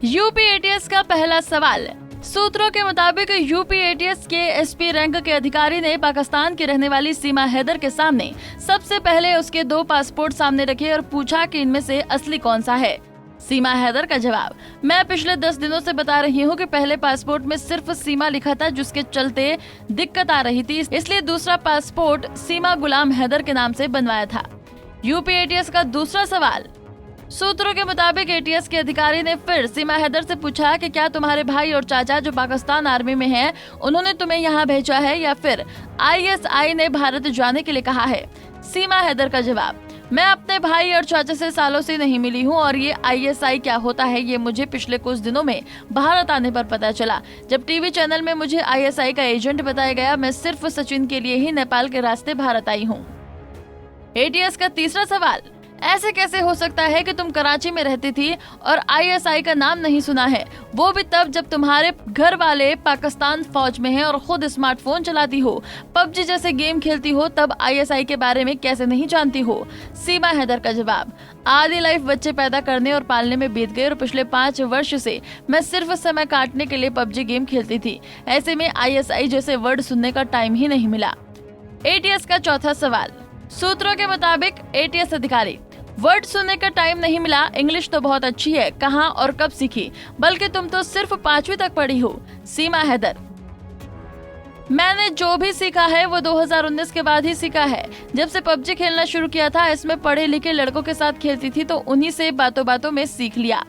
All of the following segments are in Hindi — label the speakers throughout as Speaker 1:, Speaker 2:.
Speaker 1: यूपी एटीएस का पहला सवाल। सूत्रों के मुताबिक यूपी एटीएस के एसपी रैंक के अधिकारी ने पाकिस्तान की रहने वाली सीमा हैदर के सामने सबसे पहले उसके 2 पासपोर्ट सामने रखे और पूछा कि इनमें से असली कौन सा है। सीमा हैदर का जवाब, मैं पिछले 10 दिनों से बता रही हूँ कि पहले पासपोर्ट में सिर्फ सीमा लिखा था, जिसके चलते दिक्कत आ रही थी, इसलिए दूसरा पासपोर्ट सीमा गुलाम हैदर के नाम से बनवाया था। यूपी एटीएस का दूसरा सवाल। सूत्रों के मुताबिक एटीएस के अधिकारी ने फिर सीमा हैदर से पूछा कि क्या तुम्हारे भाई और चाचा जो पाकिस्तान आर्मी में हैं, उन्होंने तुम्हें यहाँ भेजा है या फिर आईएसआई ने भारत जाने के लिए कहा है। सीमा हैदर का जवाब, मैं अपने भाई और चाचा से सालों से नहीं मिली हूँ और ये आईएसआई क्या होता है ये मुझे पिछले कुछ दिनों में भारत आने पर पता चला। जब टीवी चैनल में मुझे आईएसआई का एजेंट बताया गया, मैं सिर्फ सचिन के लिए ही नेपाल के रास्ते भारत आई हूँ। एटीएस का तीसरा सवाल। ऐसे कैसे हो सकता है कि तुम कराची में रहती थी और आईएसआई का नाम नहीं सुना है, वो भी तब जब तुम्हारे घर वाले पाकिस्तान फौज में हैं और खुद स्मार्टफोन चलाती हो, पबजी जैसे गेम खेलती हो, तब आईएसआई के बारे में कैसे नहीं जानती हो। सीमा हैदर का जवाब, आधी लाइफ बच्चे पैदा करने और पालने में बीत गई और पिछले 5 वर्ष से मैं सिर्फ समय काटने के लिए पबजी गेम खेलती थी। ऐसे में आईएसआई जैसे वर्ड सुनने का टाइम ही नहीं मिला। एटीएस का चौथा सवाल। सूत्रों के मुताबिक एटीएस अधिकारी, वर्ड सुनने का टाइम नहीं मिला, इंग्लिश तो बहुत अच्छी है, कहाँ और कब सीखी, बल्कि तुम तो सिर्फ 5वीं तक पढ़ी हो। सीमा हैदर, मैंने जो भी सीखा है वो 2019 के बाद ही सीखा है। जब से पबजी खेलना शुरू किया था, इसमें पढ़े लिखे लड़कों के साथ खेलती थी तो उन्हीं से बातों बातों में सीख लिया।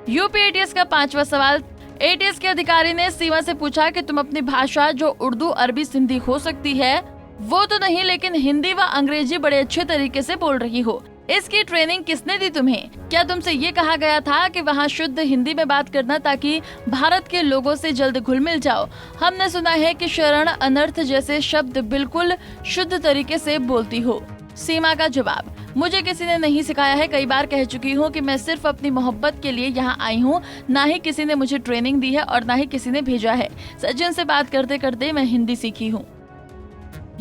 Speaker 1: यूपी एटीएस का 5वां सवाल। एटीएस के अधिकारी ने सीमा से पूछा कि तुम अपनी भाषा जो उर्दू, अरबी, सिंधी हो सकती है वो तो नहीं, लेकिन हिंदी व अंग्रेजी बड़े अच्छे तरीके से बोल रही हो, इसकी ट्रेनिंग किसने दी तुम्हें? क्या तुमसे ये कहा गया था कि वहाँ शुद्ध हिंदी में बात करना ताकि भारत के लोगों से जल्द घुल मिल जाओ? हमने सुना है कि शरण, अनर्थ जैसे शब्द बिल्कुल शुद्ध तरीके से बोलती हो। सीमा का जवाब, मुझे किसी ने नहीं सिखाया है, कई बार कह चुकी हूँ कि मैं सिर्फ अपनी मोहब्बत के लिए यहाँ आई हूँ, ना ही किसी ने मुझे ट्रेनिंग दी है और ना ही किसी ने भेजा है। सचिन से बात करते करते मैं हिंदी सीखी हूँ।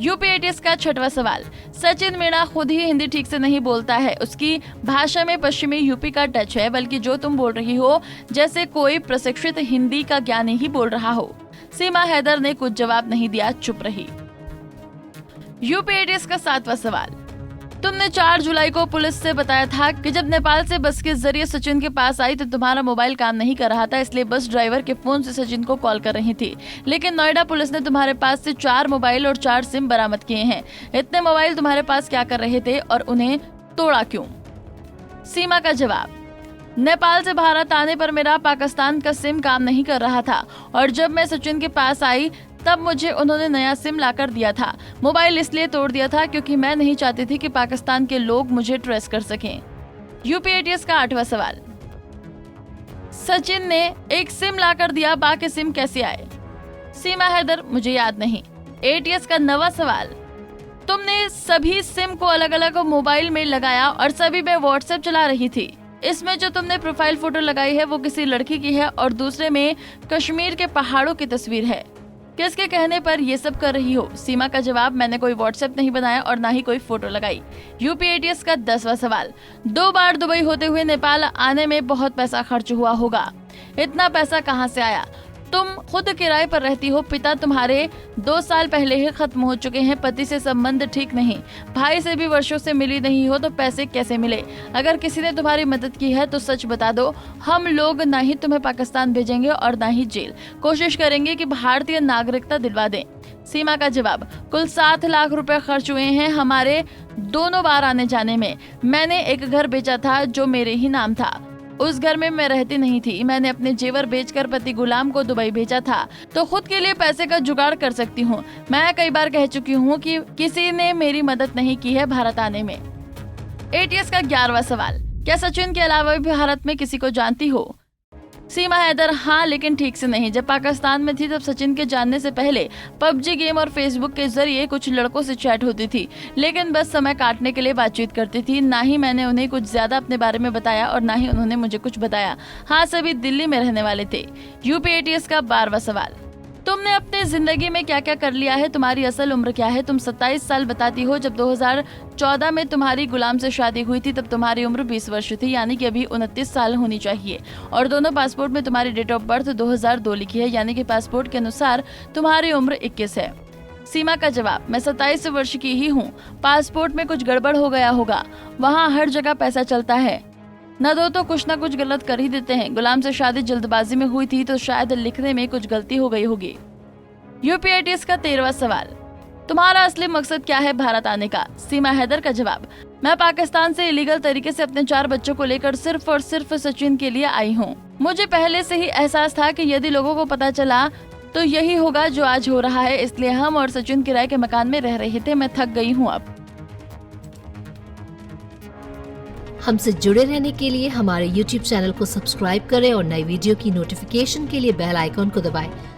Speaker 1: यूपी एटीएस का 6वां सवाल। सचिन मीणा खुद ही हिंदी ठीक से नहीं बोलता है, उसकी भाषा में पश्चिमी यूपी का टच है, बल्कि जो तुम बोल रही हो जैसे कोई प्रशिक्षित हिंदी का ज्ञानी ही बोल रहा हो। सीमा हैदर ने कुछ जवाब नहीं दिया, चुप रही। यूपी एटीएस का 7वां सवाल। तुमने 4 जुलाई को पुलिस से बताया था कि जब नेपाल से बस के जरिए सचिन के पास आई तो तुम्हारा मोबाइल काम नहीं कर रहा था, इसलिए बस ड्राइवर के फोन से सचिन को कॉल कर रही थी। लेकिन नोएडा पुलिस ने तुम्हारे पास से 4 मोबाइल और 4 सिम बरामद किए हैं। इतने मोबाइल तुम्हारे पास क्या कर रहे थे और उन्हें तोड़ा क्यों? सीमा का जवाब, नेपाल से भारत आने पर मेरा पाकिस्तान का सिम काम नहीं कर रहा था और जब मैं सचिन के पास आई तब मुझे उन्होंने नया सिम लाकर दिया था। मोबाइल इसलिए तोड़ दिया था क्योंकि मैं नहीं चाहती थी कि पाकिस्तान के लोग मुझे ट्रेस कर सकें। यूपी एटीएस का 8वां सवाल। सचिन ने एक सिम लाकर दिया, बाकी सिम कैसे आए? सीमा हैदर, मुझे याद नहीं। एटीएस का 9वां सवाल। तुमने सभी सिम को अलग अलग मोबाइल में लगाया और सभी में व्हाट्सएप चला रही थी। इसमें जो तुमने प्रोफाइल फोटो लगाई है वो किसी लड़की की है और दूसरे में कश्मीर के पहाड़ों की तस्वीर है। किसके कहने पर ये सब कर रही हो? सीमा का जवाब, मैंने कोई व्हाट्सएप नहीं बनाया और ना ही कोई फोटो लगाई। यूपी एटीएस का 10वां सवाल। 2 बार दुबई होते हुए नेपाल आने में बहुत पैसा खर्च हुआ होगा, इतना पैसा कहाँ से आया? तुम खुद किराए पर रहती हो, पिता तुम्हारे 2 साल पहले ही खत्म हो चुके हैं, पति से संबंध ठीक नहीं, भाई से भी वर्षों से मिली नहीं हो, तो पैसे कैसे मिले? अगर किसी ने तुम्हारी मदद की है तो सच बता दो, हम लोग ना ही तुम्हें पाकिस्तान भेजेंगे और ना ही जेल, कोशिश करेंगे कि भारतीय नागरिकता दिलवा दें। सीमा का जवाब, कुल 7 लाख रुपए खर्च हुए हैं हमारे दोनों बार आने जाने में। मैंने एक घर बेचा था जो मेरे ही नाम था, उस घर में मैं रहती नहीं थी। मैंने अपने जेवर बेचकर पति गुलाम को दुबई भेजा था, तो खुद के लिए पैसे का जुगाड़ कर सकती हूँ। मैं कई बार कह चुकी हूँ कि किसी ने मेरी मदद नहीं की है भारत आने में। एटीएस का 11वां सवाल। क्या सचिन के अलावा भी भारत में किसी को जानती हो? सीमा हैदर, हाँ, लेकिन ठीक से नहीं। जब पाकिस्तान में थी तब सचिन के जानने से पहले पबजी गेम और फेसबुक के जरिए कुछ लड़कों से चैट होती थी, लेकिन बस समय काटने के लिए बातचीत करती थी। ना ही मैंने उन्हें कुछ ज्यादा अपने बारे में बताया और ना ही उन्होंने मुझे कुछ बताया। हाँ, सभी दिल्ली में रहने वाले थे। यूपी एटीएस का 12वां सवाल। तुमने अपने जिंदगी में क्या क्या कर लिया है, तुम्हारी असल उम्र क्या है। तुम 27 साल बताती हो। जब 2014 में तुम्हारी गुलाम से शादी हुई थी तब तुम्हारी उम्र 20 वर्ष थी, यानी कि अभी 29 साल होनी चाहिए। और दोनों पासपोर्ट में तुम्हारी डेट ऑफ बर्थ 2002 लिखी है, यानी कि पासपोर्ट के अनुसार तुम्हारी उम्र 21 है। सीमा का जवाब, मैं 27 वर्ष की ही हूँ। पासपोर्ट में कुछ गड़बड़ हो गया होगा, वहाँ हर जगह पैसा चलता है, न दो तो कुछ न कुछ गलत कर ही देते हैं। गुलाम से शादी जल्दबाजी में हुई थी तो शायद लिखने में कुछ गलती हो गई होगी। यूपीएटीएस का 13वां सवाल, तुम्हारा असली मकसद क्या है भारत आने का। सीमा हैदर का जवाब, मैं पाकिस्तान से इलीगल तरीके से अपने 4 बच्चों को लेकर सिर्फ और सिर्फ सचिन के लिए आई हूँ। मुझे पहले से ही एहसास था कि यदि लोगों को पता चला तो यही होगा जो आज हो रहा है, इसलिए हम और सचिन किराए के मकान में रह रहे थे। मैं थक गई हूँ अब।
Speaker 2: हमसे जुड़े रहने के लिए हमारे YouTube चैनल को सब्सक्राइब करें और नई वीडियो की नोटिफिकेशन के लिए बेल आइकॉन को दबाएं।